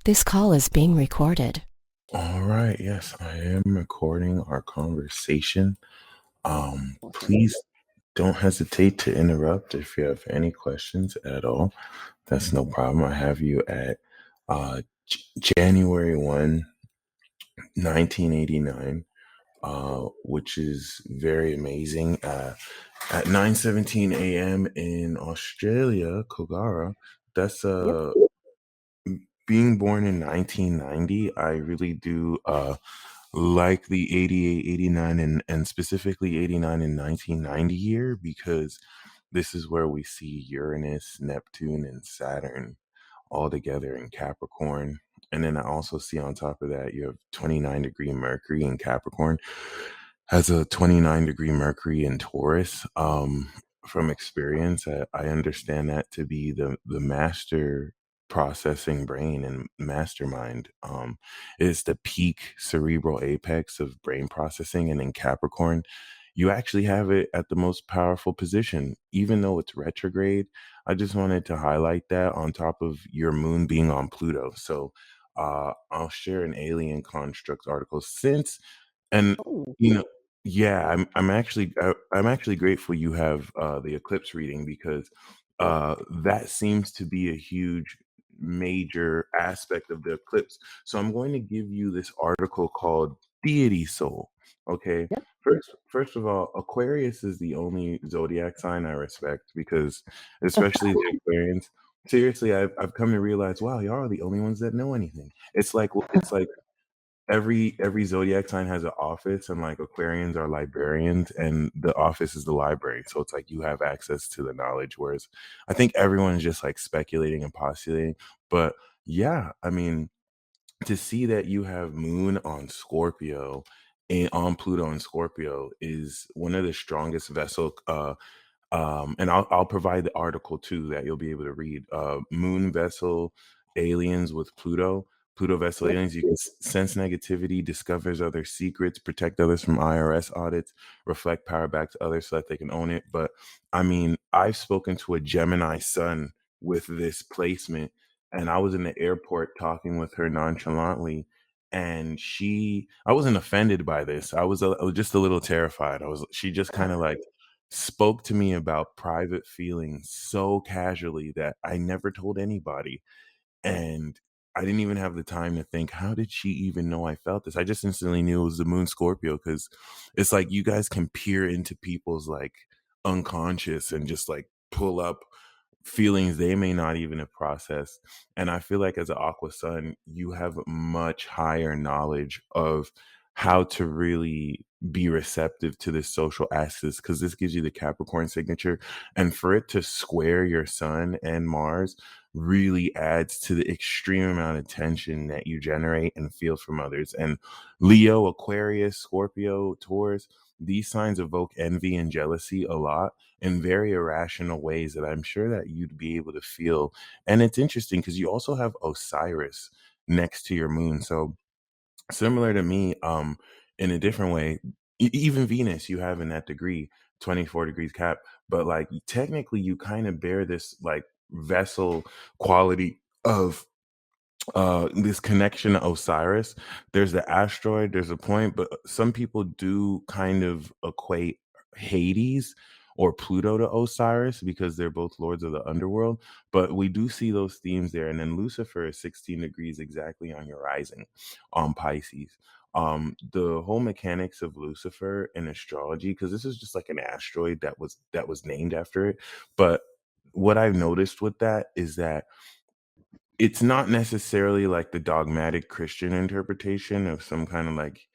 This call is being recorded. All right, yes, I am recording our conversation. Please don't hesitate to interrupt if you have any questions at all. That's no problem. I have you at January 1, 1989, which is very amazing. At 9:17 a.m. in Australia, Kogara, that's Yep. being born in 1990. I really do like the 88, 89, and specifically 89 and 1990 year because this is where we see Uranus, Neptune, and Saturn all together in Capricorn. And then I also see on top of that, you have 29-degree Mercury in Capricorn, has a 29-degree Mercury in Taurus. From experience, I understand that to be the master processing brain and mastermind. Is the peak cerebral apex of brain processing. And in Capricorn, you actually have it at the most powerful position, even though it's retrograde. I just wanted to highlight that on top of your moon being on Pluto. So I'll share an alien constructs article since, and Oh, you know, yeah, I'm actually grateful you have the eclipse reading because that seems to be a huge major aspect of the eclipse. So I'm going to give you this article called Deity Soul. Okay. yep. First of all, Aquarius is the only zodiac sign I respect because, especially the Aquarians, seriously, I've come to realize, wow, y'all are the only ones that know anything. It's like every zodiac sign has an office, and like Aquarians are librarians and the office is the library, so it's like you have access to the knowledge, whereas I think everyone's just like speculating and postulating. But yeah, I mean, to see that you have moon on Scorpio and on Pluto and Scorpio is one of the strongest vessel and I'll provide the article too that you'll be able to read. Moon vessel aliens with Pluto. Pluto vessel Yep. aliens, you can sense negativity, discovers other secrets, protect others from IRS audits, reflect power back to others so that they can own it. But I mean, I've spoken to a Gemini sun with this placement, and I was in the airport talking with her nonchalantly. And I wasn't offended by this. I was just a little terrified. She just kind of like spoke to me about private feelings so casually that I never told anybody. And I didn't even have the time to think, how did she even know I felt this? I just instantly knew it was the moon Scorpio because it's like you guys can peer into people's like unconscious and just like pull up feelings they may not even have processed. And I feel like as an aqua sun, you have much higher knowledge of how to really be receptive to this social axis because this gives you the Capricorn signature. And for it to square your sun and Mars really adds to the extreme amount of tension that you generate and feel from others. And Leo, Aquarius, Scorpio, Taurus, these signs evoke envy and jealousy a lot in very irrational ways that I'm sure that you'd be able to feel. And it's interesting because you also have Osiris next to your moon. So similar to me, in a different way, even Venus you have in that degree, 24 degrees Cap, but like technically you kind of bear this like vessel quality of this connection to Osiris. There's the asteroid, there's a point, but some people do kind of equate Hades or Pluto to Osiris because they're both lords of the underworld. But we do see those themes there. And then Lucifer is 16 degrees exactly on your rising on Pisces. The whole mechanics of Lucifer in astrology, because this is just like an asteroid that was named after it. But what I've noticed with that is that it's not necessarily like the dogmatic Christian interpretation of some kind of like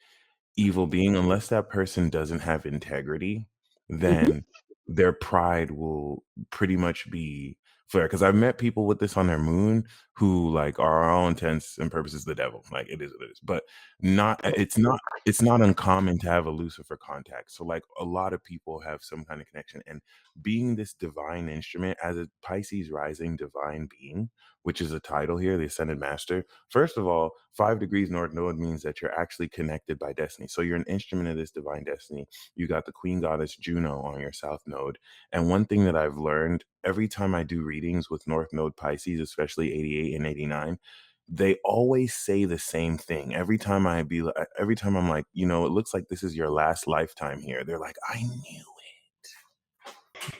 evil being. Unless that person doesn't have integrity, Hmm. then their pride will pretty much be fair. Because I've met people with this on their moon who like are all intents and purposes the devil. Like it is what it is. But not it's not uncommon to have a Lucifer contact. So like a lot of people have some kind of connection. And being this divine instrument as a Pisces rising divine being, which is a title here, the Ascended Master. First of all, 5 degrees North Node means that you're actually connected by destiny. So you're an instrument of this divine destiny. You got the Queen Goddess Juno on your South Node. And one thing that I've learned every time I do readings with North Node Pisces, especially 88 and 89, they always say the same thing. Every time I'm like, it looks like this is your last lifetime here. They're like, I knew it.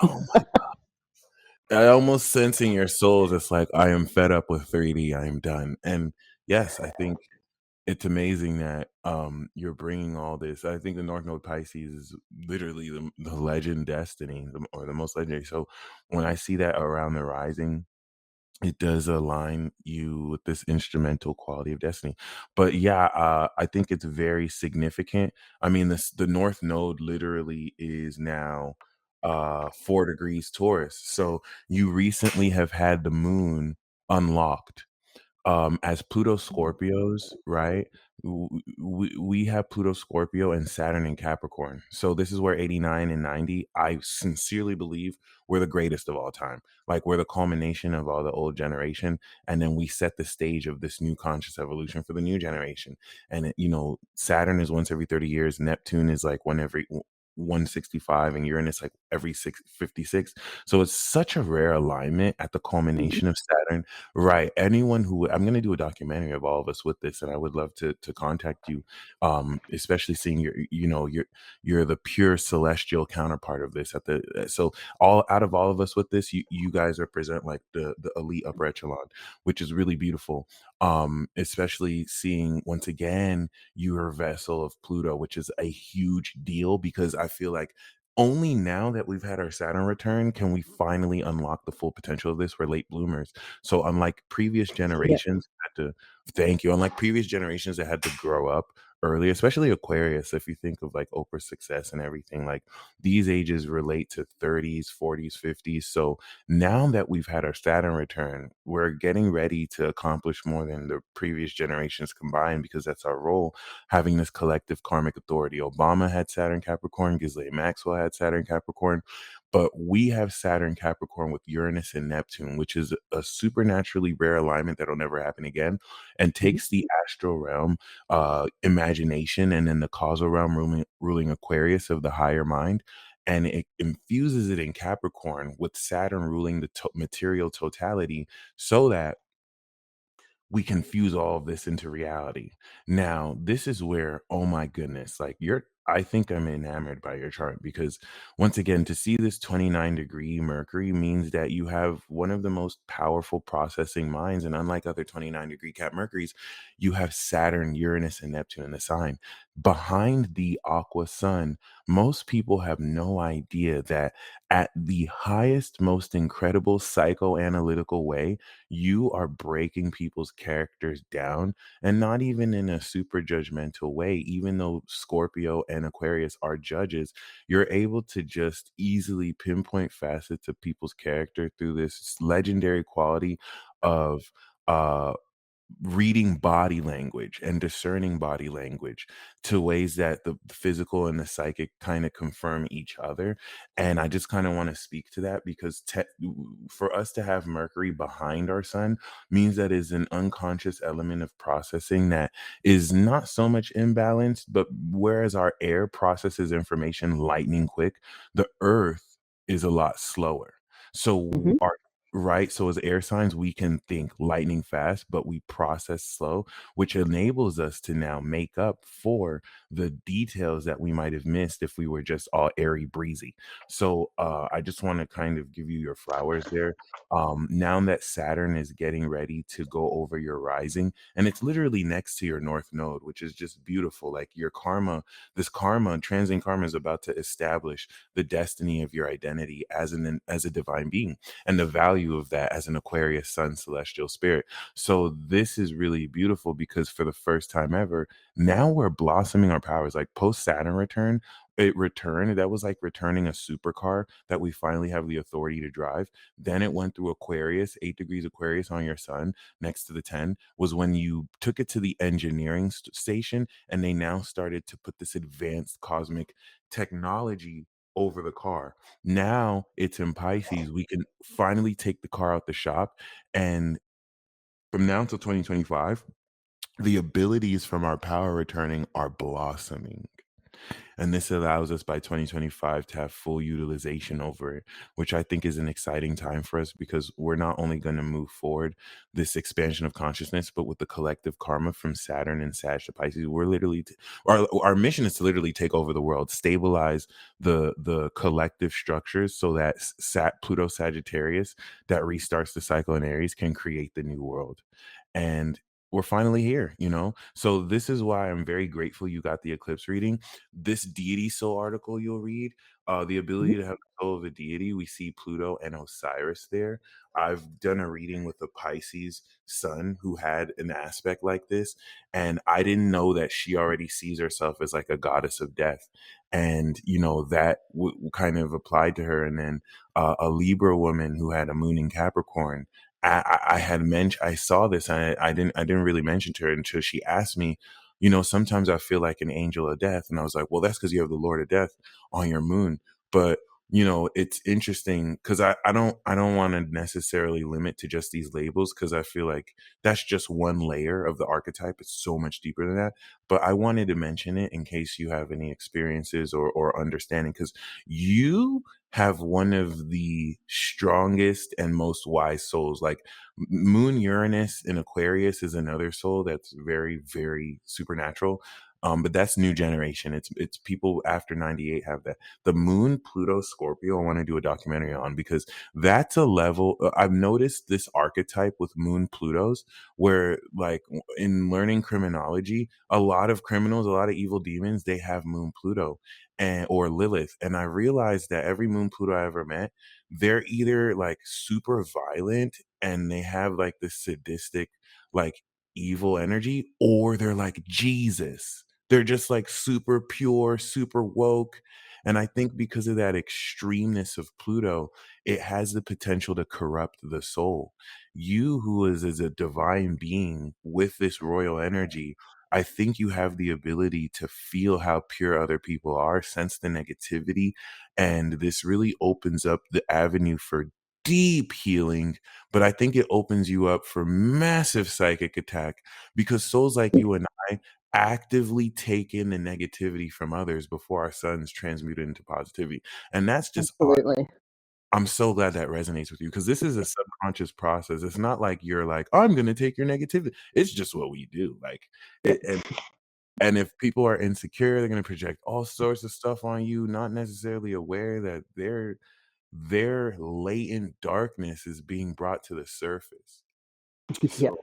Oh my I almost sense in your soul just like, I am fed up with 3D. I am done. And yes, I think it's amazing that you're bringing all this. I think the North Node Pisces is literally the legend destiny, or the most legendary. So when I see that around the rising, it does align you with this instrumental quality of destiny. But yeah, I think it's very significant. I mean, the North Node literally is now 4 degrees Taurus. So you recently have had the moon unlocked, as Pluto Scorpios, right? We have Pluto Scorpio and Saturn in Capricorn. So this is where 89 and 90, I sincerely believe, we're the greatest of all time. Like, we're the culmination of all the old generation, and then we set the stage of this new conscious evolution for the new generation. And Saturn is once every 30 years, Neptune is like 165, and Uranus like every 656. So it's such a rare alignment at the Mhm. culmination of Saturn. Right. Anyone who I'm going to do a documentary of all of us with this, and I would love to contact you, especially seeing you're the pure celestial counterpart of this. So all out of all of us with this, you guys represent like the elite upper echelon, which is really beautiful. Especially seeing once again your vessel of Pluto, which is a huge deal, because I feel like only now that we've had our Saturn return can we finally unlock the full potential of this. We're late bloomers. So unlike previous Yeah. generations had to thank you, unlike previous generations that had to grow up early, especially Aquarius, if you think of like Oprah's success and everything, like these ages relate to 30s, 40s, 50s. So now that we've had our Saturn return, we're getting ready to accomplish more than the previous generations combined, because that's our role, having this collective karmic authority. Obama had Saturn Capricorn, Ghislaine Maxwell had Saturn Capricorn, but we have Saturn Capricorn with Uranus and Neptune, which is a supernaturally rare alignment that'll never happen again, and Mhm. takes the astral realm, imagination, and then the causal realm ruling Aquarius of the higher mind, and it infuses it in Capricorn with Saturn ruling the material totality, so that we can fuse all of this into reality. Now, this is where, oh my goodness, like I think I'm enamored by your chart, because once again, to see this 29-degree Mercury means that you have one of the most powerful processing minds. And unlike other 29-degree Cap Mercuries, you have Saturn, Uranus, and Neptune in the sign. Behind the Aqua Sun, most people have no idea that at the highest, most incredible psychoanalytical way, you are breaking people's characters down, and not even in a super judgmental way. Even though Scorpio and Aquarius are judges, you're able to just easily pinpoint facets of people's character through this legendary quality of uh reading body language and discerning body language, to ways that the physical and the psychic kind of confirm each other. And I just kind of want to speak to that, because for us to have Mercury behind our sun means that is an unconscious element of processing that is not so much imbalanced. But whereas our air processes information lightning quick, the earth is a lot slower. So Mhm. our Right. So as air signs, we can think lightning fast, but we process slow, which enables us to now make up for the details that we might have missed if we were just all airy breezy. So I just want to kind of give you your flowers there. Now that Saturn is getting ready to go over your rising, and it's literally next to your North Node, which is just beautiful. Like your karma, this karma, transient karma, is about to establish the destiny of your identity as a divine being, and the value of that as an Aquarius sun celestial spirit. So this is really beautiful, because for the first time ever, now we're blossoming our powers. Like post Saturn return, it returned. That was like returning a supercar that we finally have the authority to drive. Then it went through Aquarius, 8 degrees Aquarius on your sun, next to the 10, was when you took it to the engineering station, and they now started to put this advanced cosmic technology over the car. Now it's in Pisces. We can finally take the car out the shop. And from now until 2025, the abilities from our power returning are blossoming. And this allows us by 2025 to have full utilization over it, which I think is an exciting time for us because we're not only going to move forward this expansion of consciousness, but with the collective karma from Saturn and Sag to Pisces, we're literally our mission is to literally take over the world, stabilize the collective structures so that Pluto Sagittarius that restarts the cycle in Aries can create the new world. And we're finally here, you know? So this is why I'm very grateful you got the eclipse reading. This deity soul article you'll read, the ability Mhm. to have the soul of a deity, we see Pluto and Osiris there. I've done a reading with a Pisces sun who had an aspect like this, and I didn't know that she already sees herself as like a goddess of death. And, you know, that kind of applied to her. And then a Libra woman who had a moon in Capricorn, I had mentioned, I saw this, and I didn't really mention to her until she asked me, you know, sometimes I feel like an angel of death. And I was like, well, that's because you have the Lord of Death on your moon. But, you know, it's interesting because I don't want to necessarily limit to just these labels because I feel like that's just one layer of the archetype. It's so much deeper than that. But I wanted to mention it in case you have any experiences or understanding, because you have one of the strongest and most wise souls. Like Moon Uranus in Aquarius is another soul that's very, very supernatural. But that's new generation. It's people after 98 have that. The Moon Pluto Scorpio, I want to do a documentary on because that's a level. I've noticed this archetype with Moon Plutos where, like, in learning criminology, a lot of criminals, a lot of evil demons, they have Moon Pluto and or Lilith. And I realized that every Moon Pluto I ever met, they're either like super violent and they have like this sadistic, like evil energy, or they're like Jesus. They're just like super pure, super woke. And I think because of that extremeness of Pluto, it has the potential to corrupt the soul. You, who is a divine being with this royal energy, I think you have the ability to feel how pure other people are, sense the negativity, and this really opens up the avenue for deep healing. But I think it opens you up for massive psychic attack because souls like you and I actively take in the negativity from others before our suns transmute it into positivity. And that's just odd. Absolutely. I'm so glad that resonates with you because this is a subconscious process. It's not like you're like, I'm going to take your negativity. It's just what we do. Like, Yep. and if people are insecure, they're going to project all sorts of stuff on you, not necessarily aware that their latent darkness is being brought to the surface. Yeah. So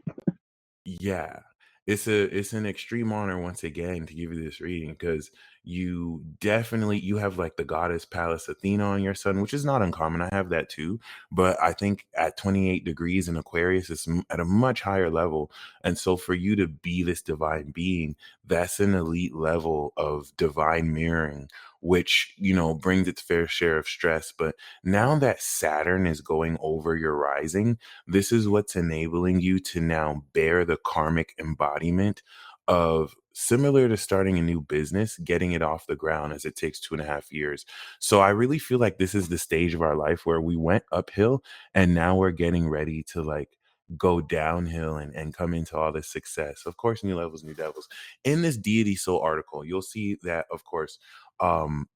yeah, it's an extreme honor once again to give you this reading because you have like the goddess Pallas Athena on your sun, which is not uncommon. I have that too, but I think at 28 degrees in Aquarius, it's at a much higher level. And so for you to be this divine being, that's an elite level of divine mirroring, which, you know, brings its fair share of stress. But now that Saturn is going over your rising, this is what's enabling you to now bear the karmic embodiment of, similar to starting a new business, getting it off the ground, as it takes 2.5 years. So I really feel like this is the stage of our life where we went uphill and now we're getting ready to like go downhill and come into all this success. Of course, new levels, new devils. In this deity soul article, you'll see that, of course, um,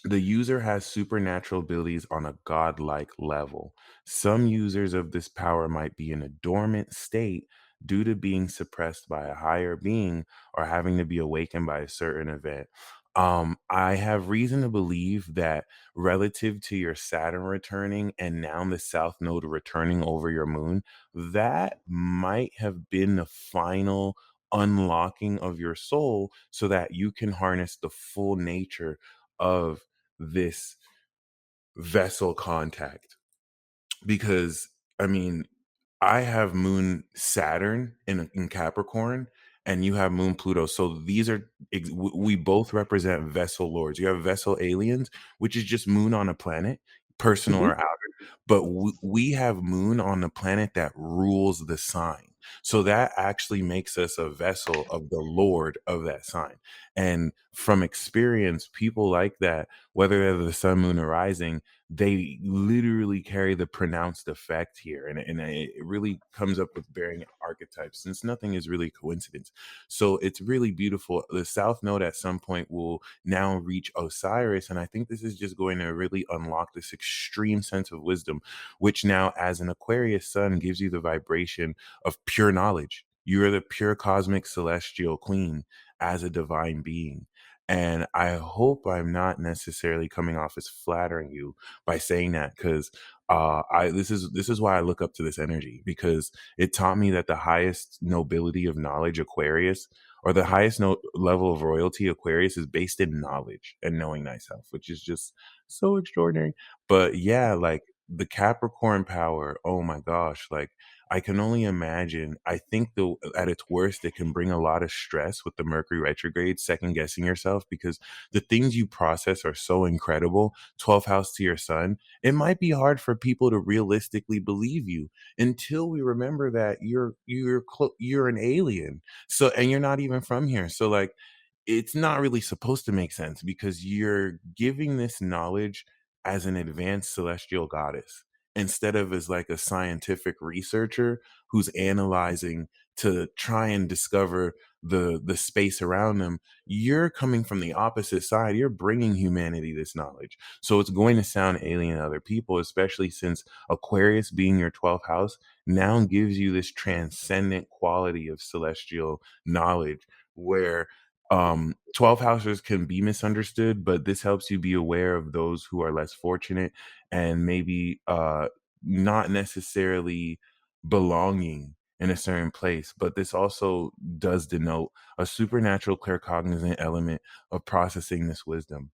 the user has supernatural abilities on a godlike level. Some users of this power might be in a dormant state due to being suppressed by a higher being or having to be awakened by a certain event. I have reason to believe that relative to your Saturn returning and now the South Node returning over your moon, that might have been the final unlocking of your soul so that you can harness the full nature of this vessel contact. Because I mean, I have moon Saturn in Capricorn and you have moon Pluto, so these are we both represent vessel lords. You have vessel aliens, which is just moon on a planet, personal Mhm. or outer, but we have moon on the planet that rules the sign. So that actually makes us a vessel of the lord of that sign. And from experience, people like that, whether they're the sun, moon, or rising, they literally carry the pronounced effect here. And it really comes up with bearing archetypes, since nothing is really coincidence. So it's really beautiful. The South Node at some point will now reach Osiris. And I think this is just going to really unlock this extreme sense of wisdom, which now, as an Aquarius sun, gives you the vibration of pure knowledge. You are the pure cosmic celestial queen as a divine being. And I hope I'm not necessarily coming off as flattering you by saying that, because I this is why I look up to this energy, because it taught me that the highest nobility of knowledge, Aquarius, or the highest level of royalty, Aquarius, is based in knowledge and knowing thyself, which is just so extraordinary. But yeah, like the Capricorn power, oh my gosh, like I can only imagine. I think the at its worst, it can bring a lot of stress with the Mercury retrograde, second guessing yourself, because the things you process are so incredible. 12th house to your sun, it might be hard for people to realistically believe you until we remember that you're an alien. So, and you're not even from here. So like it's not really supposed to make sense, because you're giving this knowledge as an advanced celestial goddess instead of as like a scientific researcher who's analyzing to try and discover the space around them. You're coming from the opposite side. You're bringing humanity this knowledge, so it's going to sound alien to other people, especially since Aquarius, being your 12th house, now gives you this transcendent quality of celestial knowledge, where 12 houses can be misunderstood, but this helps you be aware of those who are less fortunate and maybe not necessarily belonging in a certain place. But this also does denote a supernatural claircognizant element of processing this wisdom.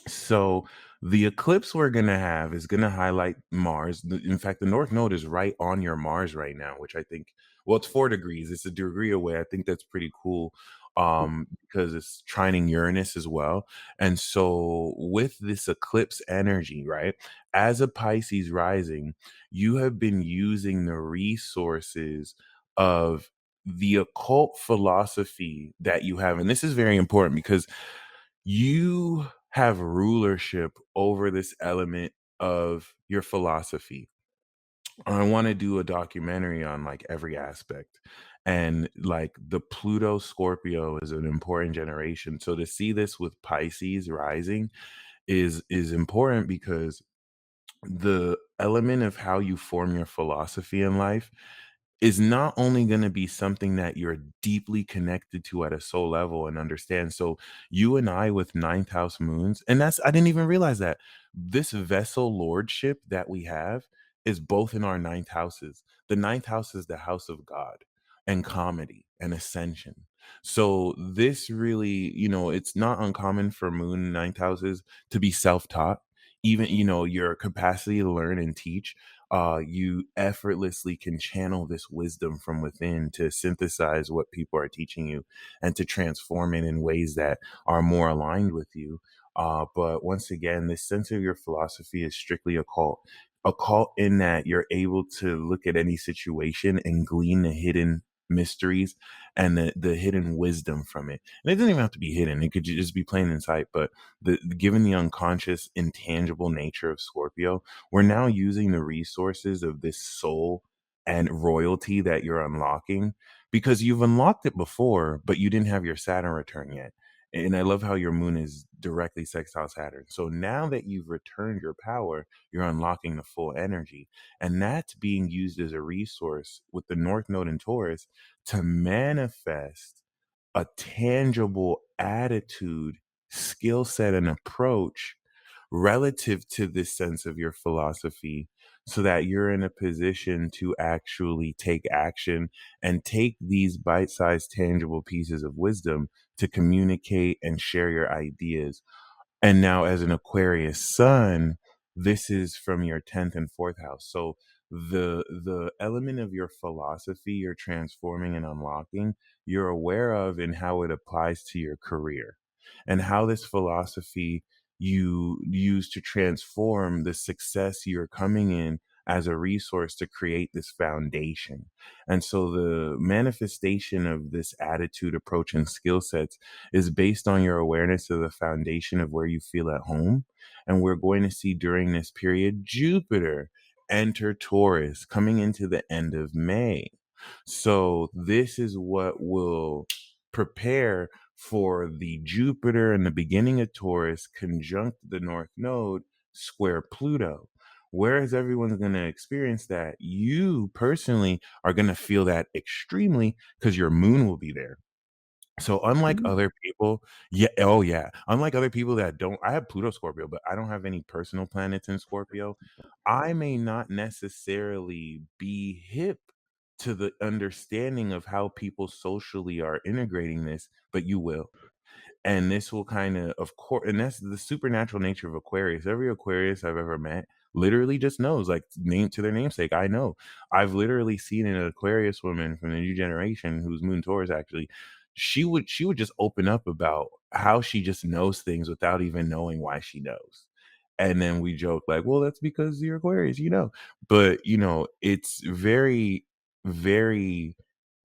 So the eclipse we're gonna have is gonna highlight Mars. In fact, the North Node is right on your Mars right now, which I think, well, it's 4 degrees. It's a degree away. I think that's pretty cool, because it's trining Uranus as well. And so with this eclipse energy, right, as a Pisces rising, you have been using the resources of the occult philosophy that you have. And this is very important because you have rulership over this element of your philosophy. I want to do a documentary on like every aspect. And like the Pluto Scorpio is an important generation. So to see this with Pisces rising is important, because the element of how you form your philosophy in life is not only going to be something that you're deeply connected to at a soul level and understand. So you and I with ninth house moons, and that's, I didn't even realize that this vessel lordship that we have is both in our ninth houses. The ninth house is the house of God and comedy and ascension. So this really, it's not uncommon for moon ninth houses to be self-taught. Even, your capacity to learn and teach, you effortlessly can channel this wisdom from within to synthesize what people are teaching you and to transform it in ways that are more aligned with you. But once again, this sense of your philosophy is strictly occult. Occult in that you're able to look at any situation and glean the hidden mysteries and the hidden wisdom from it. And it doesn't even have to be hidden. It could just be plain in sight. But given the unconscious, intangible nature of Scorpio, we're now using the resources of this soul and royalty that you're unlocking, because you've unlocked it before, but you didn't have your Saturn return yet. And I love how your moon is directly sextile Saturn. So now that you've returned your power, you're unlocking the full energy. And that's being used as a resource with the North Node in Taurus to manifest a tangible attitude, skill set, and approach relative to this sense of your philosophy, so that you're in a position to actually take action and take these bite-sized tangible pieces of wisdom to communicate and share your ideas. And now, as an Aquarius sun, this is from your 10th and 4th house. So the element of your philosophy you're transforming and unlocking, you're aware of, and how it applies to your career, and how this philosophy you use to transform the success you're coming in as a resource to create this foundation. And so the manifestation of this attitude, approach, and skill sets is based on your awareness of the foundation of where you feel at home. And we're going to see during this period Jupiter enter Taurus coming into the end of May. So this is what will prepare for the Jupiter and the beginning of Taurus conjunct the North Node square Pluto. Whereas everyone's going to experience that, you personally are going to feel that extremely because your moon will be there. So unlike Mm. other people, yeah, oh yeah, unlike other people that don't, I have Pluto Scorpio, but I don't have any personal planets in Scorpio. I may not necessarily be hip to the understanding of how people socially are integrating this, but you will. And this will kind of course, and that's the supernatural nature of Aquarius. Every Aquarius I've ever met literally just knows, like, name to their namesake. I know. I've literally seen an Aquarius woman from the new generation who's Moon Taurus actually. She would just open up about how she just knows things without even knowing why she knows. And then we joke like, well, that's because you're Aquarius, you know. But it's very, very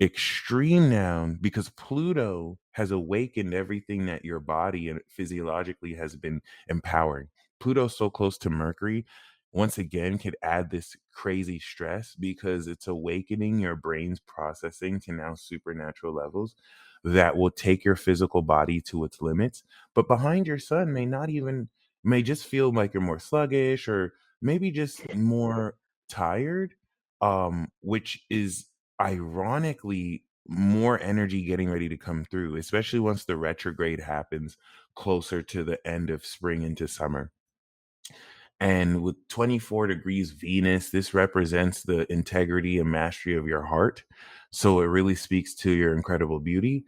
extreme now because Pluto has awakened everything that your body and physiologically has been empowering. Pluto's so close to Mercury, once again, could add this crazy stress because it's awakening your brain's processing to now supernatural levels that will take your physical body to its limits. But behind your sun may just feel like you're more sluggish or maybe just more tired, which is ironically more energy getting ready to come through, especially once the retrograde happens closer to the end of spring into summer. And with 24 degrees Venus, this represents the integrity and mastery of your heart. So it really speaks to your incredible beauty.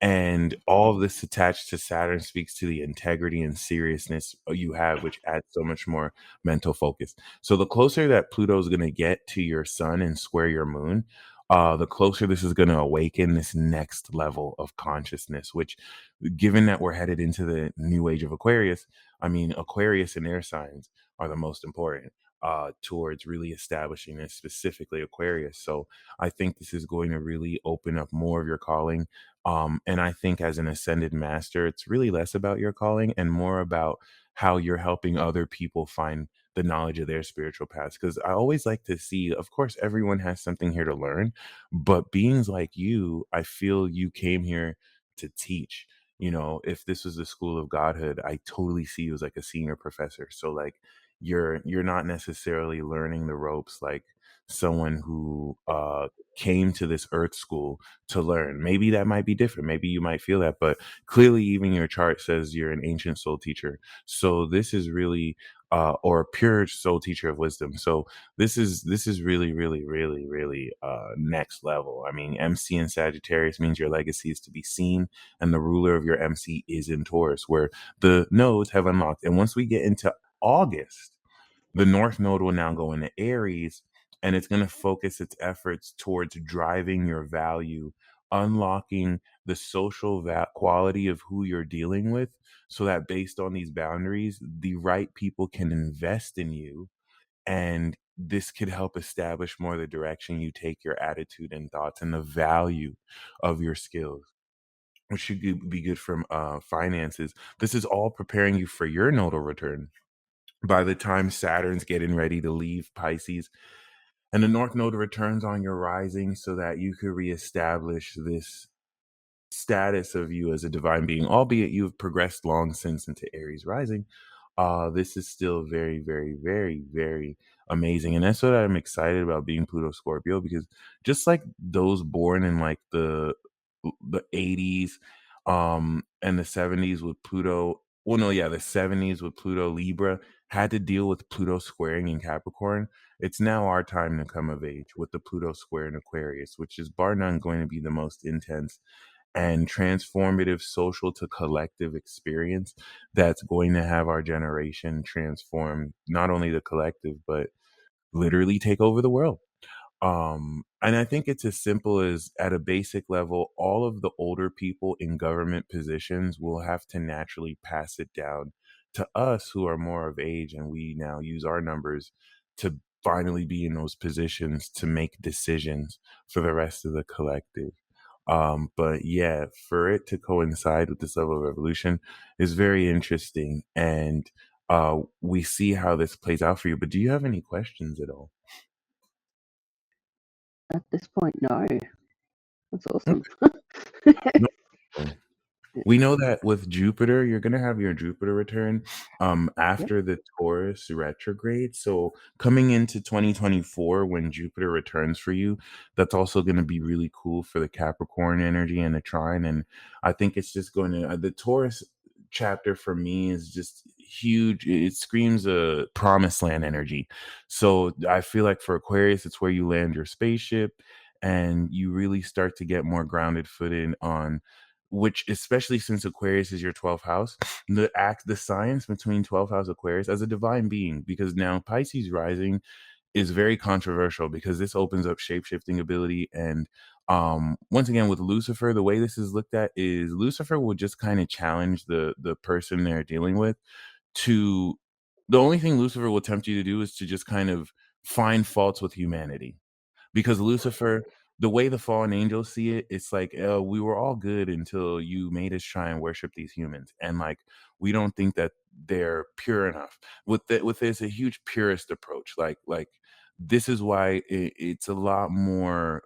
And all of this attached to Saturn speaks to the integrity and seriousness you have, which adds so much more mental focus. So the closer that Pluto is going to get to your sun and square your moon, the closer this is going to awaken this next level of consciousness, which, given that we're headed into the new age of Aquarius, I mean, Aquarius and air signs are the most important towards really establishing this, specifically Aquarius. So I think this is going to really open up more of your calling. And I think as an ascended master, it's really less about your calling and more about how you're helping other people find the knowledge of their spiritual paths. Because I always like to see, of course, everyone has something here to learn, but beings like you, I feel you came here to teach. If this was the school of godhood, I totally see you as like a senior professor. So like you're not necessarily learning the ropes like someone who came to this earth school to learn. Maybe that might be different. Maybe you might feel that, but clearly even your chart says you're an ancient soul teacher. So this is really or a pure soul teacher of wisdom. So this is really, really, really, really next level. I mean, MC in Sagittarius means your legacy is to be seen, and the ruler of your MC is in Taurus, where the nodes have unlocked. And once we get into August, the North Node will now go into Aries, and it's going to focus its efforts towards driving your value, unlocking the social quality of who you're dealing with, so that based on these boundaries, the right people can invest in you. And this could help establish more the direction you take your attitude and thoughts and the value of your skills, which should be good from finances. This is all preparing you for your nodal return by the time Saturn's getting ready to leave Pisces and the North Node returns on your rising, so that you could reestablish this status of you as a divine being, albeit you've progressed long since into Aries rising. This is still very, very, very, very amazing. And that's what I'm excited about being Pluto Scorpio, because just like those born in like the 80s and the 70s with Pluto, well, no, yeah, the 70s with Pluto Libra had to deal with Pluto squaring in Capricorn. It's now our time to come of age with the Pluto square in Aquarius, which is bar none going to be the most intense and transformative social to collective experience that's going to have our generation transform not only the collective, but literally take over the world. And I think it's as simple as, at a basic level, all of the older people in government positions will have to naturally pass it down to us who are more of age, and we now use our numbers to finally be in those positions to make decisions for the rest of the collective. But yeah, for it to coincide with this level of evolution is very interesting. And we see how this plays out for you. But do you have any questions at all? At this point, no. That's Okay, awesome. no problem. We know that with Jupiter, you're gonna have your Jupiter return Yep. after the Taurus retrograde. So coming into 2024, when Jupiter returns for you, that's also gonna be really cool for the Capricorn energy and the trine. And I think it's just going to the Taurus chapter for me is just huge. It screams a promised land energy. So I feel like for Aquarius, it's where you land your spaceship and you really start to get more grounded footed on which, especially since Aquarius is your 12th house, the science between 12th house Aquarius as a divine being, because now Pisces rising is very controversial because this opens up shape-shifting ability. And once again, with Lucifer, the way this is looked at is Lucifer will just kind of challenge the person they're dealing with to the only thing Lucifer will tempt you to do is to just kind of find faults with humanity, because Lucifer, the way the fallen angels see it, it's like, we were all good until you made us try and worship these humans, and like we don't think that they're pure enough. With this, a huge purist approach. Like this is why it's a lot more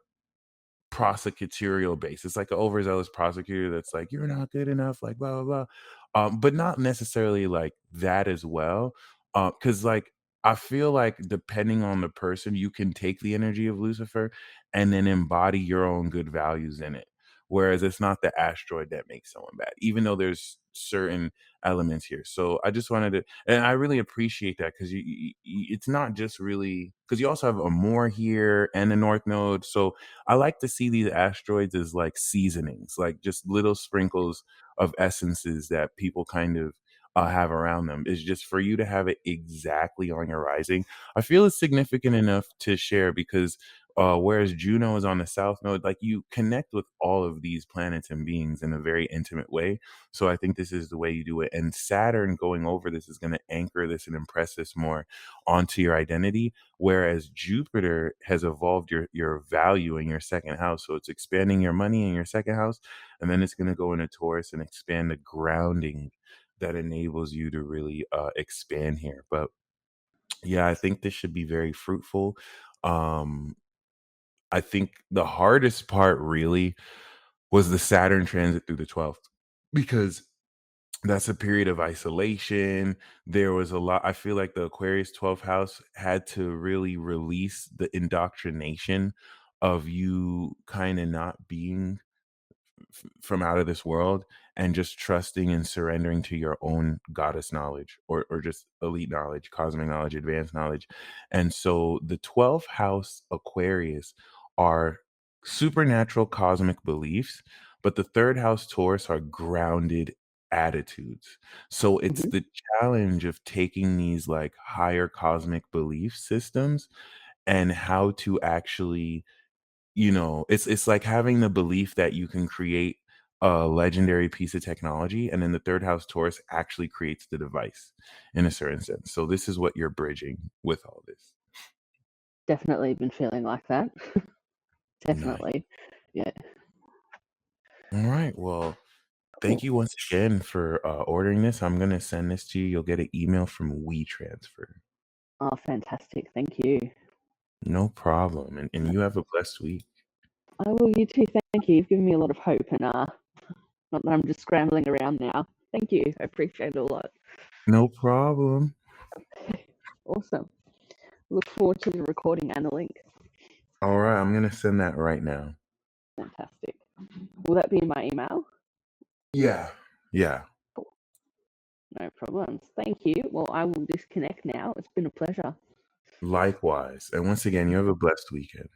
prosecutorial base. It's like an overzealous prosecutor that's like, you're not good enough, like blah blah blah. But not necessarily like that as well. Because like I feel like depending on the person, you can take the energy of Lucifer and then embody your own good values in it. Whereas it's not the asteroid that makes someone bad, even though there's certain elements here. So I just wanted to, and I really appreciate that because it's not just really because you also have a more here and a North Node. So I like to see these asteroids as like seasonings, like just little sprinkles of essences that people kind of have around them. Is just for you to have it exactly on your rising. I feel it's significant enough to share because whereas Juno is on the South Node, like you connect with all of these planets and beings in a very intimate way. So I think this is the way you do it. And Saturn going over this is going to anchor this and impress this more onto your identity, whereas Jupiter has evolved your value in your second house. So it's expanding your money in your second house, and then it's going to go into Taurus and expand the grounding that enables you to really expand here. But yeah, I think this should be very fruitful. um I think the hardest part really was the Saturn transit through the 12th, because that's a period of isolation. There was a lot. I feel like the Aquarius 12th house had to really release the indoctrination of you kind of not being from out of this world and just trusting and surrendering to your own goddess knowledge, or just elite knowledge, cosmic knowledge, advanced knowledge. And so the 12th house Aquarius are supernatural cosmic beliefs, but the third house Taurus are grounded attitudes. So it's Hmm. the challenge of taking these like higher cosmic belief systems and how to actually, it's like having the belief that you can create a legendary piece of technology, and then the third house Taurus actually creates the device in a certain sense. So this is what you're bridging with all this. Definitely been feeling like that. Nice. Definitely. Yeah. All right. Well, thank Cool. you once again for ordering this. I'm going to send this to you. You'll get an email from WeTransfer. Oh, fantastic. Thank you. No problem. And you have a blessed week. I will, you too. Thank you. You've given me a lot of hope, and not that I'm just scrambling around now. Thank you. I appreciate it a lot. No problem. Awesome. Look forward to the recording and the link. All right. I'm going to send that right now. Fantastic. Will that be in my email? Yeah. Yeah. No problems. Thank you. Well, I will disconnect now. It's been a pleasure. Likewise. And once again, you have a blessed weekend.